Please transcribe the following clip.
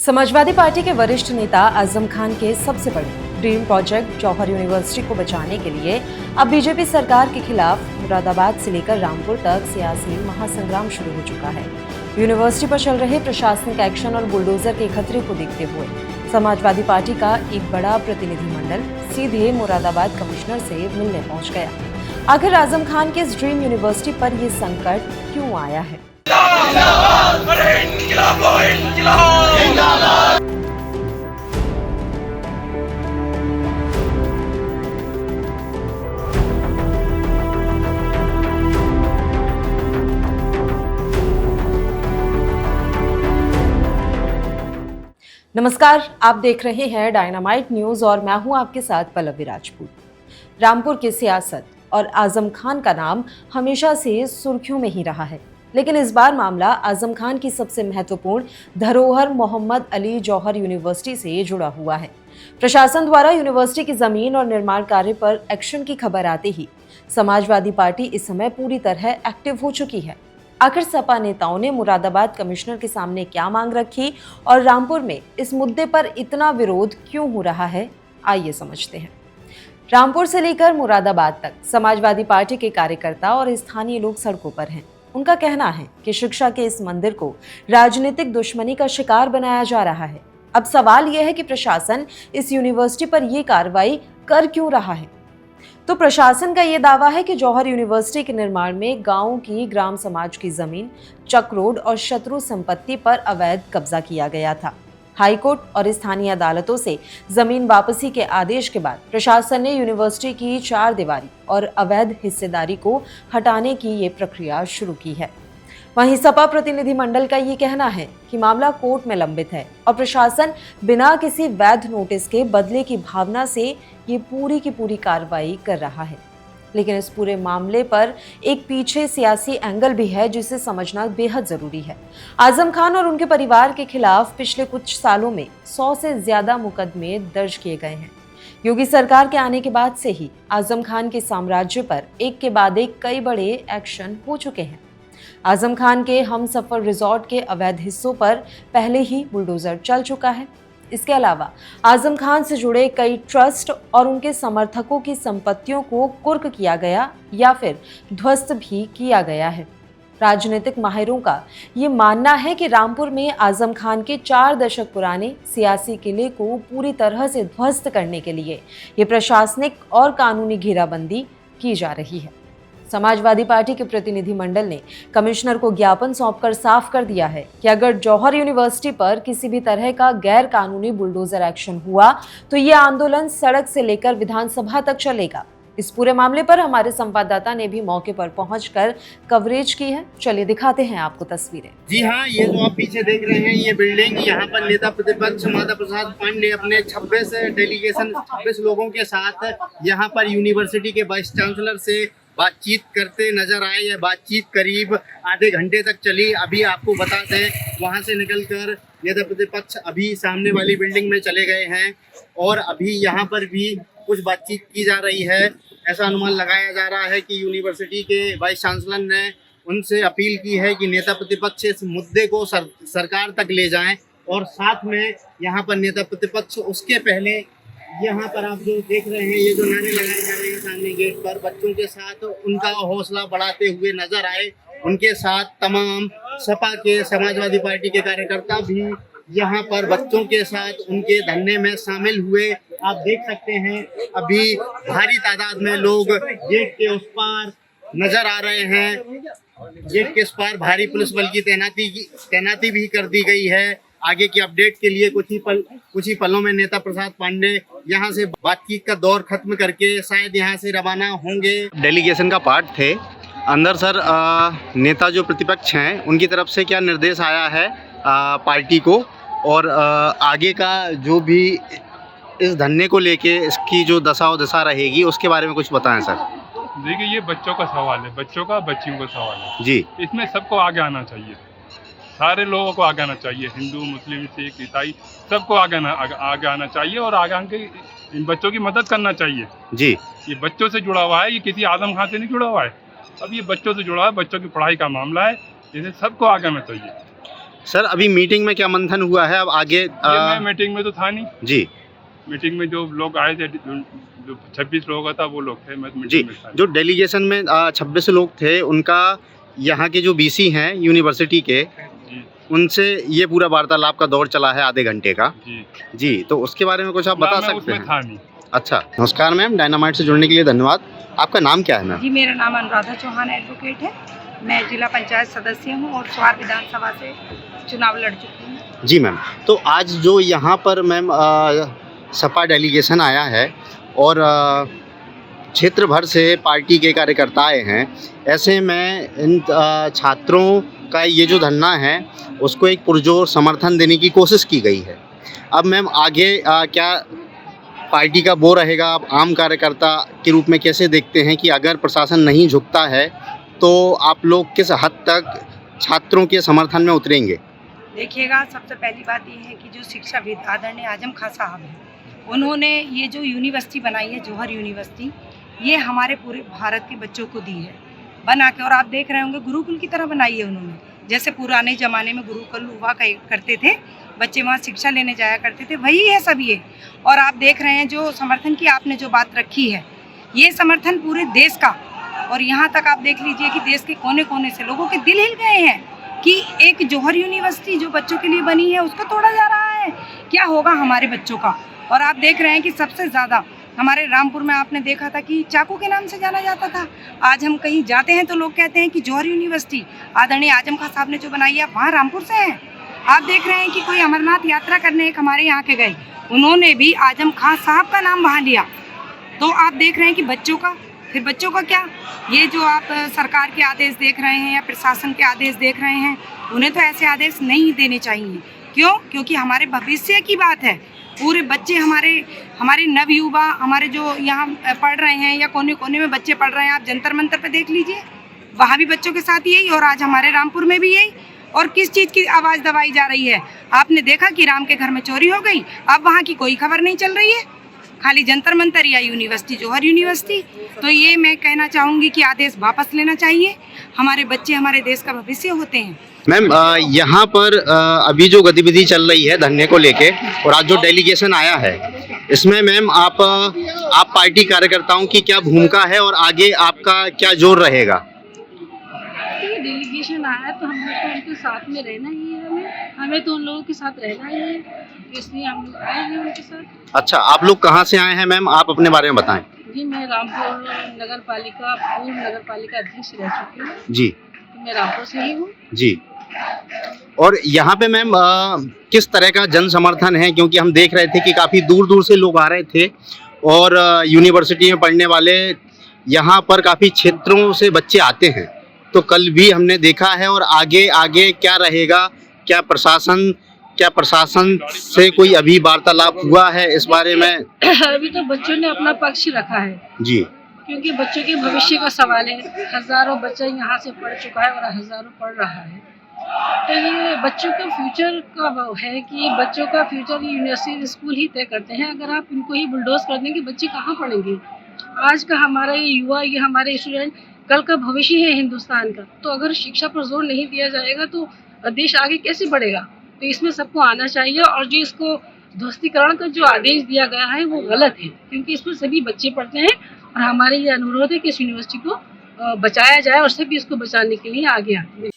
Samajwadi party के वरिष्ठ नेता आजम खान के सबसे बड़े ड्रीम प्रोजेक्ट जौहर यूनिवर्सिटी को बचाने के लिए अब बीजेपी सरकार के खिलाफ मुरादाबाद से लेकर रामपुर तक सियासी महासंग्राम शुरू हो चुका है। यूनिवर्सिटी पर चल रहे प्रशासनिक एक्शन और बुलडोजर के खतरे को देखते हुए समाजवादी पार्टी का एक बड़ा प्रतिनिधिमंडल सीधे मुरादाबाद कमिश्नर से मिलने पहुंच गया। आखिर आजम खान के इस ड्रीम यूनिवर्सिटी पर ये संकट क्यों आया है? नमस्कार, आप देख रहे हैं डायनामाइट न्यूज और मैं हूं आपके साथ पल्लवी राजपूत। रामपुर की सियासत और आजम खान का नाम हमेशा से सुर्खियों में ही रहा है, लेकिन इस बार मामला आजम खान की सबसे महत्वपूर्ण धरोहर मोहम्मद अली जौहर यूनिवर्सिटी से जुड़ा हुआ है। प्रशासन द्वारा यूनिवर्सिटी की जमीन और निर्माण कार्य पर एक्शन की खबर आते ही समाजवादी पार्टी इस समय पूरी तरह एक्टिव हो चुकी है। आखिर सपा नेताओं ने मुरादाबाद कमिश्नर के सामने क्या मांग रखी और रामपुर में इस मुद्दे पर इतना विरोध क्यों हो रहा है, आइए समझते हैं। रामपुर से लेकर मुरादाबाद तक समाजवादी पार्टी के कार्यकर्ता और स्थानीय लोग सड़कों पर हैं। उनका कहना है कि शिक्षा के इस मंदिर को राजनीतिक दुश्मनी का शिकार बनाया जा रहा है। अब सवाल यह है कि प्रशासन इस यूनिवर्सिटी पर यह कार्रवाई कर क्यों रहा है? तो प्रशासन का यह दावा है कि जौहर यूनिवर्सिटी के निर्माण में गांव की ग्राम समाज की जमीन, चक रोड और शत्रु संपत्ति पर अवैध कब्जा किया गया था। हाईकोर्ट और स्थानीय अदालतों से जमीन वापसी के आदेश के बाद प्रशासन ने यूनिवर्सिटी की चार दीवारी और अवैध हिस्सेदारी को हटाने की ये प्रक्रिया शुरू की है। वहीं सपा प्रतिनिधिमंडल का ये कहना है कि मामला कोर्ट में लंबित है और प्रशासन बिना किसी वैध नोटिस के बदले की भावना से ये पूरी की पूरी कार्रवाई कर रहा है। लेकिन इस पूरे मामले पर एक पीछे सियासी एंगल भी है जिसे समझना बेहद जरूरी है। आजम खान और उनके परिवार के खिलाफ पिछले कुछ सालों में 100 से ज्यादा मुकदमे दर्ज किए गए हैं। योगी सरकार के आने के बाद से ही आजम खान के साम्राज्य पर एक के बाद एक कई बड़े एक्शन हो चुके हैं। आजम खान के हमसफर रिजॉर्ट के अवैध हिस्सों पर पहले ही बुलडोजर चल चुका है। इसके अलावा आजम खान से जुड़े कई ट्रस्ट और उनके समर्थकों की संपत्तियों को कुर्क किया गया या फिर ध्वस्त भी किया गया है। राजनीतिक माहिरों का ये मानना है कि रामपुर में आजम खान के 4 दशक पुराने सियासी किले को पूरी तरह से ध्वस्त करने के लिए ये प्रशासनिक और कानूनी घेराबंदी की जा रही है। समाजवादी पार्टी के प्रतिनिधिमंडल ने कमिश्नर को ज्ञापन सौंपकर साफ कर दिया है कि अगर जौहर यूनिवर्सिटी पर किसी भी तरह का गैर कानूनी बुलडोजर एक्शन हुआ तो ये आंदोलन सड़क से लेकर विधानसभा तक चलेगा। इस पूरे मामले पर हमारे संवाददाता ने भी मौके पर पहुंचकर कवरेज की है। चलिए दिखाते हैं आपको तस्वीरें। जी हाँ, ये जो आप पीछे देख रहे हैं ये बिल्डिंग, यहाँ पर नेता प्रतिपक्ष माता प्रसाद पांडे अपने 26 लोगों के साथ यहाँ पर यूनिवर्सिटी के वाइस चांसलर से बातचीत करते नजर आए। यह बातचीत करीब आधे घंटे तक चली। अभी आपको बता दें, वहाँ से निकलकर नेता प्रतिपक्ष अभी सामने वाली बिल्डिंग में चले गए हैं और अभी यहाँ पर भी कुछ बातचीत की जा रही है। ऐसा अनुमान लगाया जा रहा है कि यूनिवर्सिटी के वाइस चांसलर ने उनसे अपील की है कि नेता प्रतिपक्ष इस मुद्दे को सरकार तक ले जाएं और साथ में यहाँ पर नेता प्रतिपक्ष उसके पहले यहाँ पर आप जो देख रहे हैं, ये जो नारे लगाए जा रहे हैं सामने गेट पर, बच्चों के साथ उनका हौसला बढ़ाते हुए नजर आए। उनके साथ तमाम सपा के, समाजवादी पार्टी के कार्यकर्ता भी यहाँ पर बच्चों के साथ उनके धरने में शामिल हुए। आप देख सकते हैं अभी भारी तादाद में लोग गेट के उस पार नजर आ रहे हैं। गेट के उस पार भारी पुलिस बल की तैनाती भी कर दी गई है। आगे की अपडेट के लिए कुछ ही पलों में नेता प्रसाद पांडे यहाँ से बातचीत का दौर खत्म करके शायद यहाँ से रवाना होंगे। डेलीगेशन का पार्ट थे अंदर। सर, नेता जो प्रतिपक्ष हैं उनकी तरफ से क्या निर्देश आया है पार्टी को, और आगे का जो भी इस धरने को लेके इसकी जो दशा और दशा रहेगी उसके बारे में कुछ बताएं सर। देखिए, ये बच्चों का सवाल है, बच्चों का सवाल है जी। इसमें सबको आगे आना चाहिए, सारे लोगों को आगे आना चाहिए, हिंदू, मुस्लिम, सिख, ईसाई, सबको आगे आना चाहिए और आगे आके इन बच्चों की मदद करना चाहिए जी। ये बच्चों से जुड़ा हुआ है, ये किसी आजम खान से नहीं जुड़ा हुआ है। अब ये बच्चों से जुड़ा है, बच्चों की पढ़ाई का मामला है, जैसे सबको आगे आना चाहिए। सर अभी मीटिंग में क्या मंथन हुआ है, अब आगे मैं मीटिंग में तो था नहीं। जी मीटिंग में जो लोग आए थे, जो 26 लोग था वो लोग थे, मैं तो जी, मीटिंग में था। जो डेलीगेशन में 26 लोग थे, उनका यहाँ के जो बीसी हैं यूनिवर्सिटी के, जी उनसे ये पूरा वार्तालाप का दौर चला है आधे घंटे का। जी जी, तो उसके बारे में कुछ आप बता मैं सकते उसमें हैं? था नहीं। अच्छा, नमस्कार मैम, डायनामाइट से जुड़ने के लिए धन्यवाद। आपका नाम क्या है मैम? जी, मेरा नाम अनुराधा चौहान एडवोकेट है। मैं जिला पंचायत सदस्य हूँ और स्वार विधानसभा से चुनाव लड़ चुकी हूँ। जी मैम, तो आज जो यहाँ पर मैम सपा डेलीगेशन आया है और क्षेत्र भर से पार्टी के कार्यकर्ता आए हैं, ऐसे में इन छात्रों का ये जो धरना है उसको एक पुरजोर समर्थन देने की कोशिश की गई है। अब मैम आगे क्या पार्टी का वो रहेगा, आप आम कार्यकर्ता के रूप में कैसे देखते हैं कि अगर प्रशासन नहीं झुकता है तो आप लोग किस हद तक छात्रों के समर्थन में उतरेंगे? देखिएगा, सबसे पहली बात ये है कि जो शिक्षाविद आदरणीय आजम खां साहब हैं, उन्होंने ये जो यूनिवर्सिटी बनाई है, जौहर यूनिवर्सिटी, ये हमारे पूरे भारत के बच्चों को दी है बना के। और आप देख रहे होंगे गुरुकुल की तरह बनाई है उन्होंने। जैसे पुराने ज़माने में गुरुकुल हुआ करते थे, बच्चे वहाँ शिक्षा लेने जाया करते थे, वही है सब ये। और आप देख रहे हैं जो समर्थन की आपने जो बात रखी है, ये समर्थन पूरे देश का, और यहाँ तक आप देख लीजिए कि देश के कोने कोने से लोगों के दिल हिल गए हैं कि एक जौहर यूनिवर्सिटी जो बच्चों के लिए बनी है उसको तोड़ा जा रहा है, क्या होगा हमारे बच्चों का। और आप देख रहे हैं कि सबसे ज़्यादा हमारे रामपुर में आपने देखा था कि चाकू के नाम से जाना जाता था। आज हम कहीं जाते हैं तो लोग कहते हैं कि जौहर यूनिवर्सिटी आदरणीय आजम खां साहब ने जो बनाई है, वहाँ रामपुर से हैं। आप देख रहे हैं कि कोई अमरनाथ यात्रा करने एक हमारे यहाँ के गए, उन्होंने भी आजम खां साहब का नाम वहाँ लिया। तो आप देख रहे हैं कि बच्चों का, फिर बच्चों का क्या, ये जो आप सरकार के आदेश देख रहे हैं या प्रशासन के आदेश देख रहे हैं, उन्हें तो ऐसे आदेश नहीं देने चाहिए। क्यों? क्योंकि हमारे भविष्य की बात है। पूरे बच्चे हमारे नवयुवा, हमारे जो यहाँ पढ़ रहे हैं या कोने कोने में बच्चे पढ़ रहे हैं, आप जंतर मंतर पे देख लीजिए, वहाँ भी बच्चों के साथ यही, और आज हमारे रामपुर में भी यही। और किस चीज़ की आवाज़ दबाई जा रही है? आपने देखा कि राम के घर में चोरी हो गई, अब वहाँ की कोई खबर नहीं चल रही है, खाली जंतर मंतर या यूनिवर्सिटी, जौहर यूनिवर्सिटी। तो ये मैं कहना चाहूँगी कि आदेश वापस लेना चाहिए। हमारे बच्चे हमारे देश का भविष्य होते हैं। मैम यहाँ पर अभी जो गतिविधि चल रही है धरने को लेके, और आज जो डेलीगेशन आया है, इसमें मैम आप पार्टी कार्यकर्ताओं की क्या भूमिका है और आगे आपका क्या जोर रहेगा? डेलीगेशन आया तो हम लोग को उनके साथ में रहना ही है, हमें तो उन लोगों के साथ रहना ही है, इसलिए हम लोग आए हैं उनके साथ। अच्छा, आप लोग कहाँ से आए हैं मैम, आप अपने बारे में बताएं। जी, मैं रामपुर नगर पालिका पूर्व नगर पालिका अध्यक्ष रह चुकी हूँ। जी, तो मैं रामपुर से ही हूँ। जी, और यहाँ पे मैम किस तरह का जन समर्थन है, क्योंकि हम देख रहे थे कि काफ़ी दूर दूर से लोग आ रहे थे और यूनिवर्सिटी में पढ़ने वाले यहाँ पर काफ़ी क्षेत्रों से बच्चे आते हैं, तो कल भी हमने देखा है। और आगे आगे क्या रहेगा, क्या प्रशासन से कोई अभी वार्तालाप हुआ है इस बारे में? अभी तो बच्चों ने अपना पक्ष रखा है जी, क्योंकि बच्चों के भविष्य का सवाल है। हज़ारों बच्चा यहाँ से पढ़ चुका है और हज़ारों पढ़ रहा है, तो ये बच्चों का फ्यूचर का वो है कि बच्चों का फ्यूचर यूनिवर्सिटी स्कूल ही तय करते हैं। अगर आप इनको ही बुलडोज कर देंगे, बच्चे कहाँ पढ़ेंगे? आज का हमारा ये युवा, ये हमारे स्टूडेंट कल का भविष्य है हिंदुस्तान का। तो अगर शिक्षा पर जोर नहीं दिया जाएगा तो देश आगे कैसे बढ़ेगा? तो इसमें सबको आना चाहिए, और जो इसको ध्वस्तीकरण का जो आदेश दिया गया है वो गलत है, क्योंकि इसमें सभी बच्चे पढ़ते हैं। और हमारे ये अनुरोध है कि इस यूनिवर्सिटी को बचाया जाए और सभी इसको बचाने के लिए आगे आए।